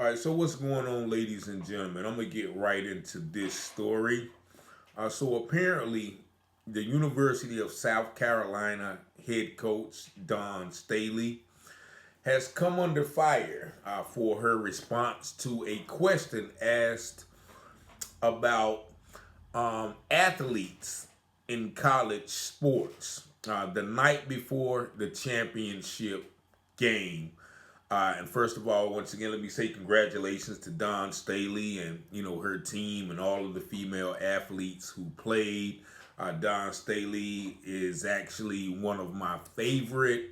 All right, so what's going on, ladies and gentlemen? I'm gonna get right into this story. So apparently, the University of South Carolina head coach Dawn Staley has come under fire for her response to a question asked about athletes in college sports the night before the championship game. And first of all, once again, let me say congratulations to Dawn Staley and her team and all of the female athletes who played. Dawn Staley is actually one of my favorite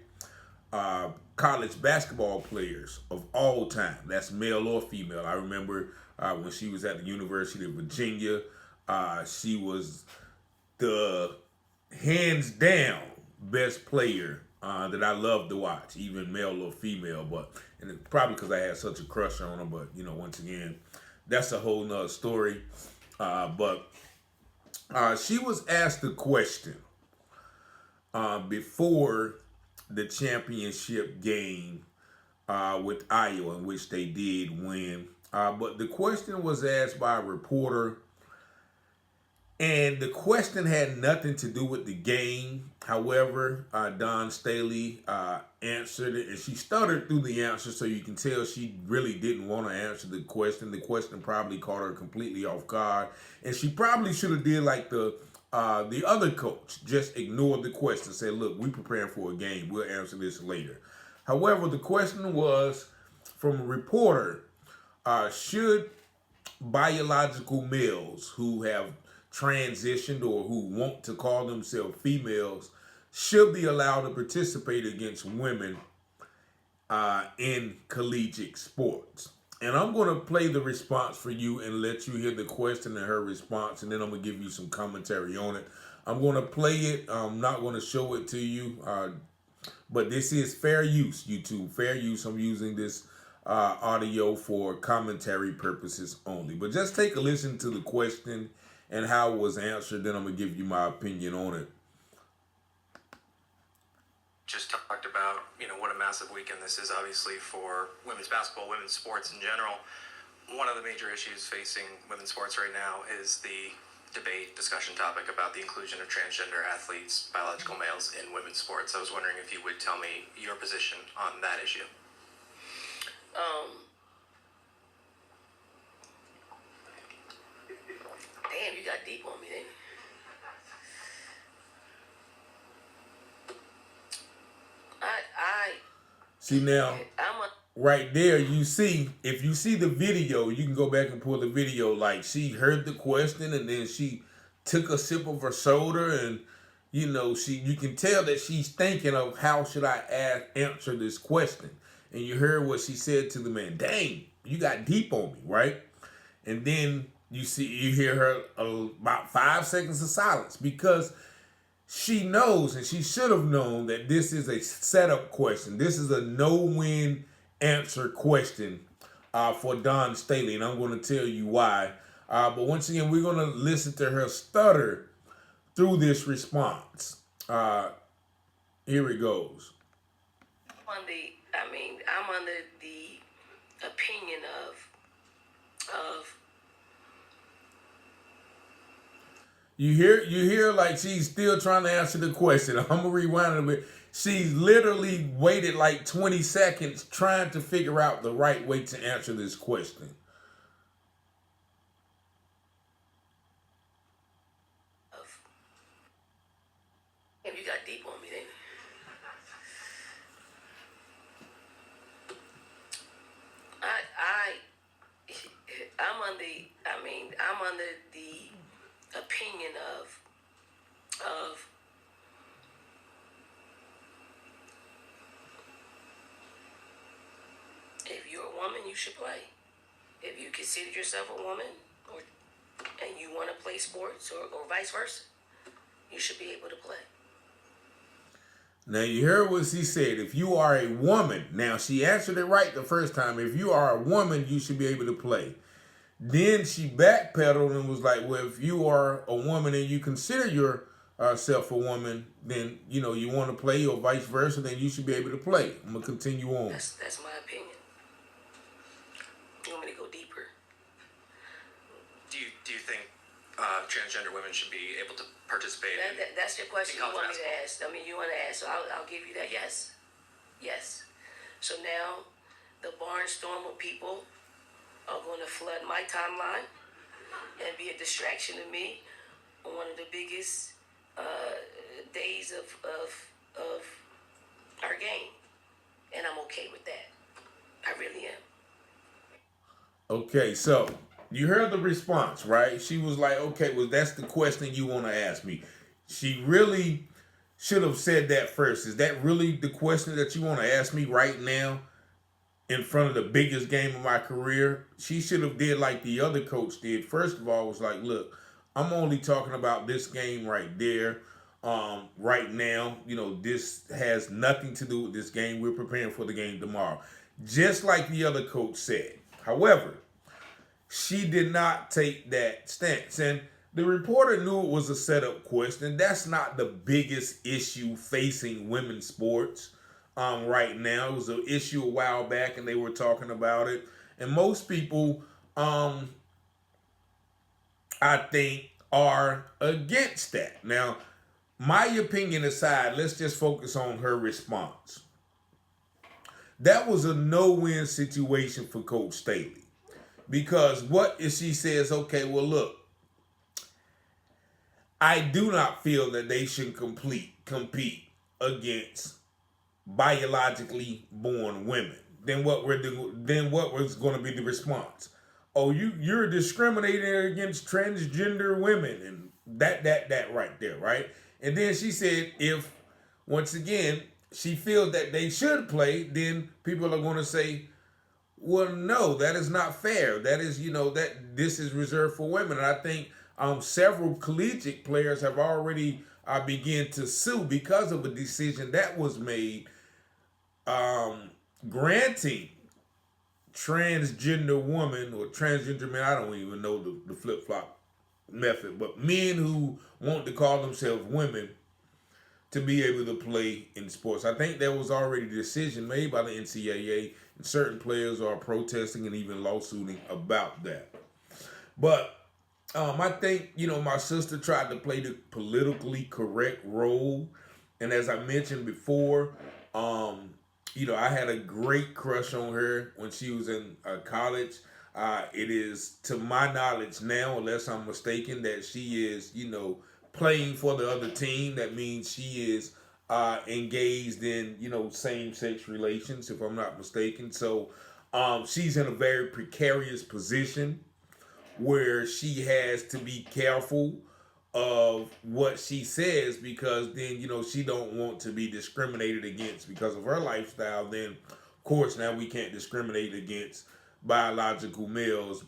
college basketball players of all time. That's male or female. I remember when she was at the University of Virginia, she was the hands down best player that I love to watch, even male or female. But and it's probably because I had such a crush on her. But once again, that's a whole nother story. But she was asked a question before the championship game with Iowa, in which they did win. But the question was asked by a reporter, and the question had nothing to do with the game. However, Dawn Staley answered it, and she stuttered through the answer, so you can tell she really didn't want to answer the question. The question probably caught her completely off guard, and she probably should have did like the other coach, just ignored the question, said, "Look, we preparing for a game. We'll answer this later." However, the question was from a reporter: should biological males who have transitioned or who want to call themselves females should be allowed to participate against women in collegiate sports? And I'm going to play the response for you and let you hear the question and her response, and then I'm going to give you some commentary on it. I'm going to play it. I'm not going to show it to you, but this is fair use, YouTube. Fair use. I'm using this audio for commentary purposes only. But just take a listen to the question and how it was answered, then I'm going to give you my opinion on it. Just talked about, what a massive weekend this is, obviously, for women's basketball, women's sports in general. One of the major issues facing women's sports right now is the discussion topic about the inclusion of transgender athletes, biological males, in women's sports. I was wondering if you would tell me your position on that issue. Damn, you got deep on me, didn't you? See now, right there, you see, if you see the video, you can go back and pull the video. Like, she heard the question and then she took a sip of her soda, and you can tell that she's thinking of how should I answer this question. And you heard what she said to the man. Dang, you got deep on me, right? And then you hear her about 5 seconds of silence, because she knows, and she should have known, that this is a setup question. This is a no-win answer question for Dawn Staley, and I'm going to tell you why. But once again, we're going to listen to her stutter through this response. Here it goes. I'm under the opinion of You hear like she's still trying to answer the question. I'm gonna rewind it a bit. She's literally waited like 20 seconds trying to figure out the right way to answer this question. Damn, you got deep on me, didn't you? I'm under the opinion of if you're a woman, you should play. If you consider yourself a woman, and you want to play sports, or vice versa, you should be able to play. Now you heard what she said. If you are a woman, now she answered it right the first time. If you are a woman, you should be able to play. Then she backpedaled and was like, well, if you are a woman and you consider yourself a woman, then, you want to play, or vice versa, then you should be able to play. I'm going to continue on. That's my opinion. want me to go deeper? Do you think transgender women should be able to participate? That's your question. in You want college me to ask? I mean, you want to ask, so I'll give you that. Yes, yes. So now, the barnstorm of people are going to flood my timeline and be a distraction to me on one of the biggest days of our game, and I'm okay with that. I really am. Okay, so you heard the response, right? She was like, okay, well, that's the question you want to ask me. She really should have said that first. Is that really the question that you want to ask me right now in front of the biggest game of my career? She should have did like the other coach did. First of all, was like, look, I'm only talking about this game right there. Right now, this has nothing to do with this game. We're preparing for the game tomorrow. Just like the other coach said. However, she did not take that stance. And the reporter knew it was a setup question. That's not the biggest issue facing women's sports right now. It was an issue a while back and they were talking about it. And most people, I think, are against that. Now, my opinion aside, let's just focus on her response. That was a no-win situation for Coach Staley. Because what if she says, okay, well, look, I do not feel that they should compete against biologically born women. Then what was going to be the response? Oh, you're discriminating against transgender women, and that right there, right? And then she said, if once again she feels that they should play, then people are going to say, well, no, that is not fair. That is, that this is reserved for women. And I think several collegiate players have already begun to sue because of a decision that was made granting transgender women or transgender men, I don't even know the flip-flop method, but men who want to call themselves women to be able to play in sports. I think there was already a decision made by the NCAA, and certain players are protesting and even lawsuiting about that. But I think, my sister tried to play the politically correct role. And as I mentioned before, I had a great crush on her when she was in college. It is, to my knowledge now, unless I'm mistaken, that she is, playing for the other team. That means she is engaged in, same-sex relations, if I'm not mistaken. So she's in a very precarious position where she has to be careful of what she says, because then, she don't want to be discriminated against because of her lifestyle. Then, of course, now we can't discriminate against biological males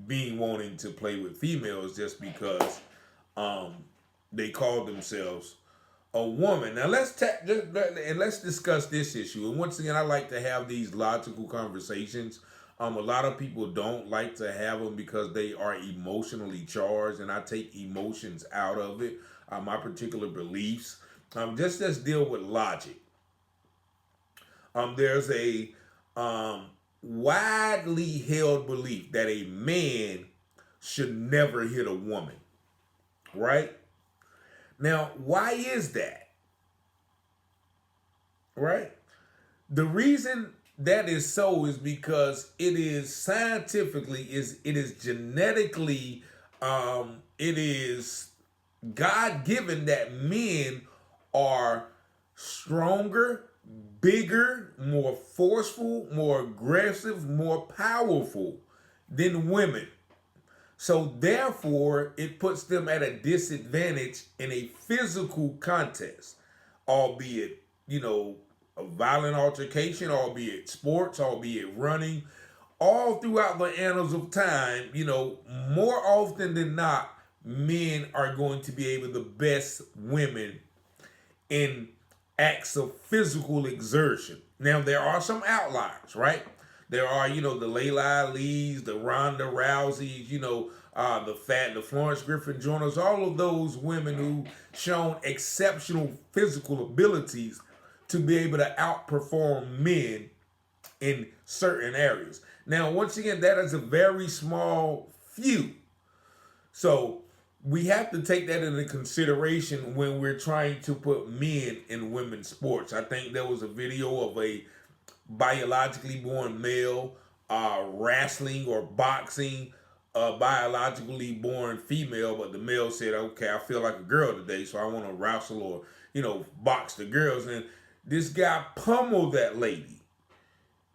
wanting to play with females just because they call themselves a woman. Now let's discuss this issue. And once again, I like to have these logical conversations. A lot of people don't like to have them because they are emotionally charged, and I take emotions out of it. My particular beliefs. Let's deal with logic. There's a widely held belief that a man should never hit a woman. Right? Now, why is that? Right? The reason that is so is because it is scientifically, it is genetically, it is God-given that men are stronger, bigger, more forceful, more aggressive, more powerful than women. So therefore, it puts them at a disadvantage in a physical contest, albeit, a violent altercation, albeit sports, albeit running, all throughout the annals of time, more often than not, men are going to be able to best women in acts of physical exertion. Now, there are some outliers, right? There are, the Layla Lees, the Ronda Rouseys, the Florence Griffin Joyners, all of those women who shown exceptional physical abilities to be able to outperform men in certain areas. Now, once again, that is a very small few. So we have to take that into consideration when we're trying to put men in women's sports. I think there was a video of a biologically born male wrestling or boxing a biologically born female, but the male said, okay, I feel like a girl today, so I want to wrestle or, box the girls. And this guy pummeled that lady,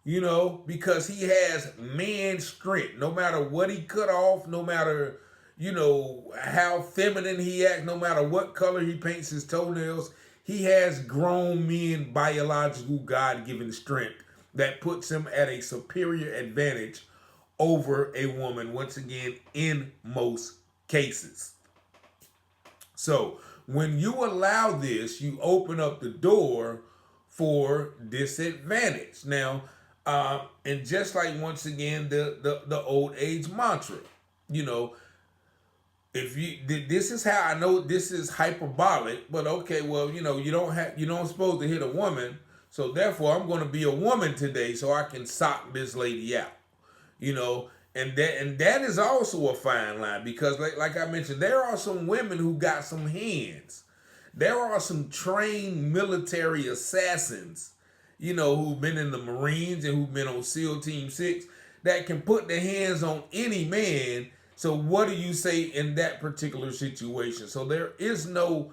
because he has man strength. No matter what he cut off, no matter, how feminine he acts, no matter what color he paints his toenails, he has grown men biological God-given strength that puts him at a superior advantage over a woman, once again, in most cases. So when you allow this, you open up the door for disadvantage. Now, and just like, once again, the old age mantra, if this is how I know this is hyperbolic, but okay, well, you don't supposed to hit a woman, so therefore I'm going to be a woman today so I can sock this lady out. And that is also a fine line, because like I mentioned, there are some women who got some hands. There are some trained military assassins, who've been in the Marines and who've been on SEAL Team 6 that can put their hands on any man. So what do you say in that particular situation? So there is no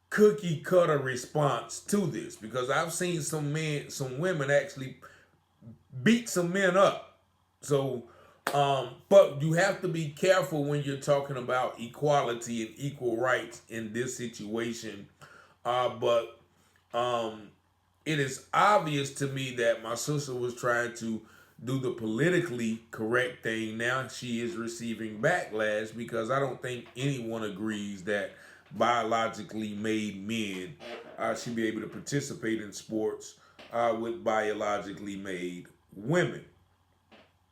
cookie cutter response to this, because I've seen some women actually beat some men up. So, but you have to be careful when you're talking about equality and equal rights in this situation. But it is obvious to me that my sister was trying to do the politically correct thing. Now she is receiving backlash, because I don't think anyone agrees that biologically made men should be able to participate in sports with biologically made women.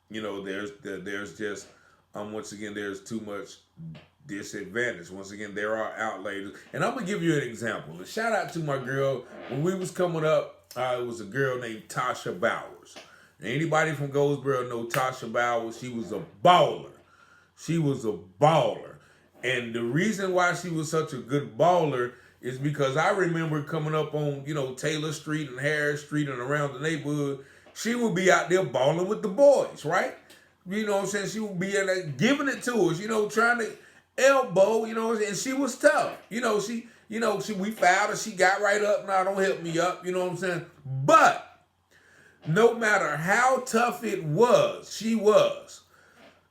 There's just once again, there's too much disadvantage. Once again, there are outliers, and I'm gonna give you an example. A shout out to my girl when we was coming up. It was a girl named Tasha Bowers. Anybody from Goldsboro know Tasha Bowers? She was a baller. She was a baller. And the reason why she was such a good baller is because I remember coming up on, Taylor Street and Harris Street and around the neighborhood, she would be out there balling with the boys, right? You know what I'm saying? She would be in there giving it to us, trying to elbow, and she was tough. We fouled her, she got right up, now don't help me up, you know what I'm saying? But no matter how tough it was, she was.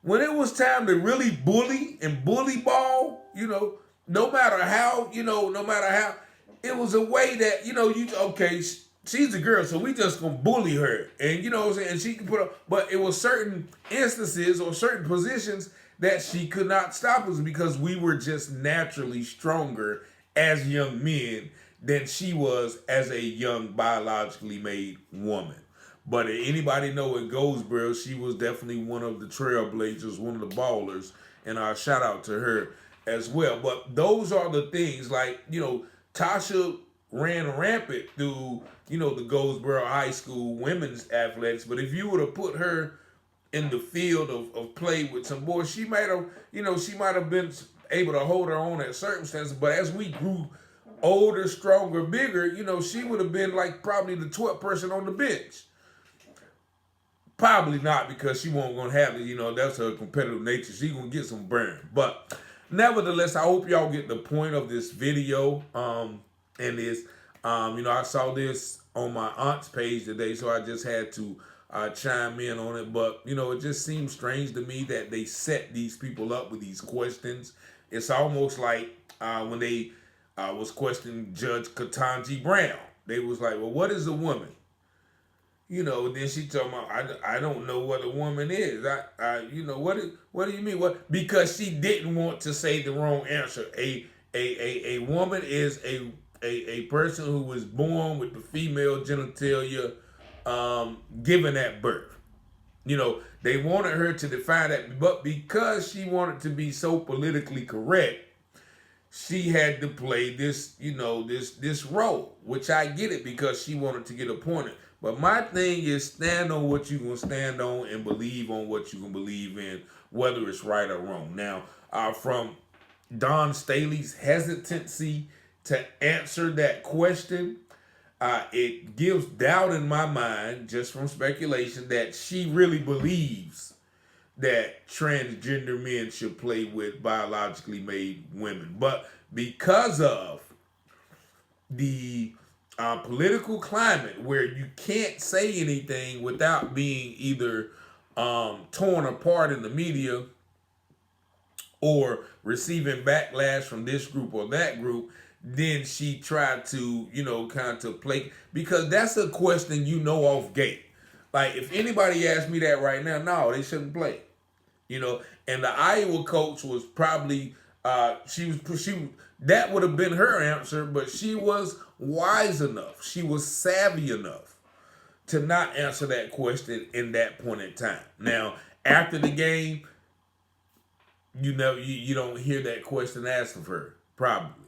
When it was time to really bully and bully ball, no matter how, it was a way that, okay, she's a girl, so we just gonna bully her. And you know what I'm saying? And she can but it was certain instances or certain positions that she could not stop us, because we were just naturally stronger as young men than she was as a young biologically made woman. But anybody know in Goldsboro, she was definitely one of the trailblazers, one of the ballers, and I shout out to her as well. But those are the things, like, Tasha ran rampant through, the Goldsboro High School women's athletics. But if you would have put her in the field of play with some boys, she might have been able to hold her own at circumstances. But as we grew older, stronger, bigger, she would have been like probably the 12th person on the bench. Probably not, because she won't gonna have it. That's her competitive nature. She gonna get some burn. But nevertheless, I hope y'all get the point of this video. And this, I saw this on my aunt's page today, so I just had to chime in on it. But it just seems strange to me that they set these people up with these questions. It's almost like when they was questioning Judge Ketanji Brown. They was like, well, what is a woman? Then she told me, I don't know what a woman is. What do you mean? What? Because she didn't want to say the wrong answer. A woman is a person who was born with the female genitalia given at birth. They wanted her to define that, but because she wanted to be so politically correct, she had to play this, this role, which I get it, because she wanted to get appointed. But my thing is stand on what you're going to stand on and believe on what you can believe in, whether it's right or wrong. Now, from Dawn Staley's hesitancy to answer that question, it gives doubt in my mind, just from speculation, that she really believes that transgender men should play with biologically made women. But because of the political climate where you can't say anything without being either torn apart in the media or receiving backlash from this group or that group, then she tried to, contemplate, because that's a question off gate. Like, if anybody asked me that right now, no, they shouldn't play. And the Iowa coach was probably, she that would have been her answer, but she was wise enough, she was savvy enough to not answer that question in that point in time. Now, after the game, you don't hear that question asked of her, probably.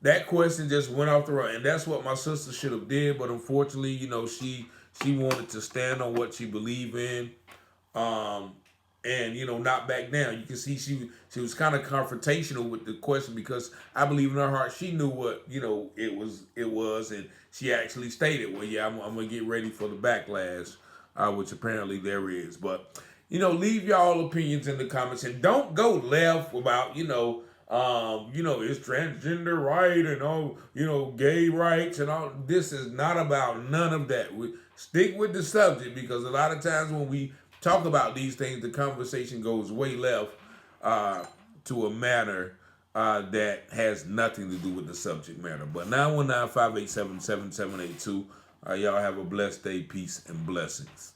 That question just went off the road, and that's what my sister should have did, but unfortunately, she wanted to stand on what she believed in, and not back down. You can see she was kind of confrontational with the question, because I believe in her heart she knew what it was, and she actually stated, well, yeah, I'm gonna get ready for the backlash, which apparently there is. But leave y'all opinions in the comments, and don't go left about is transgender right and all, gay rights and all. This is not about none of that. We stick with the subject, because a lot of times when we talk about these things, the conversation goes way left to a matter that has nothing to do with the subject matter. But 919-587-7782. Y'all have a blessed day. Peace and blessings.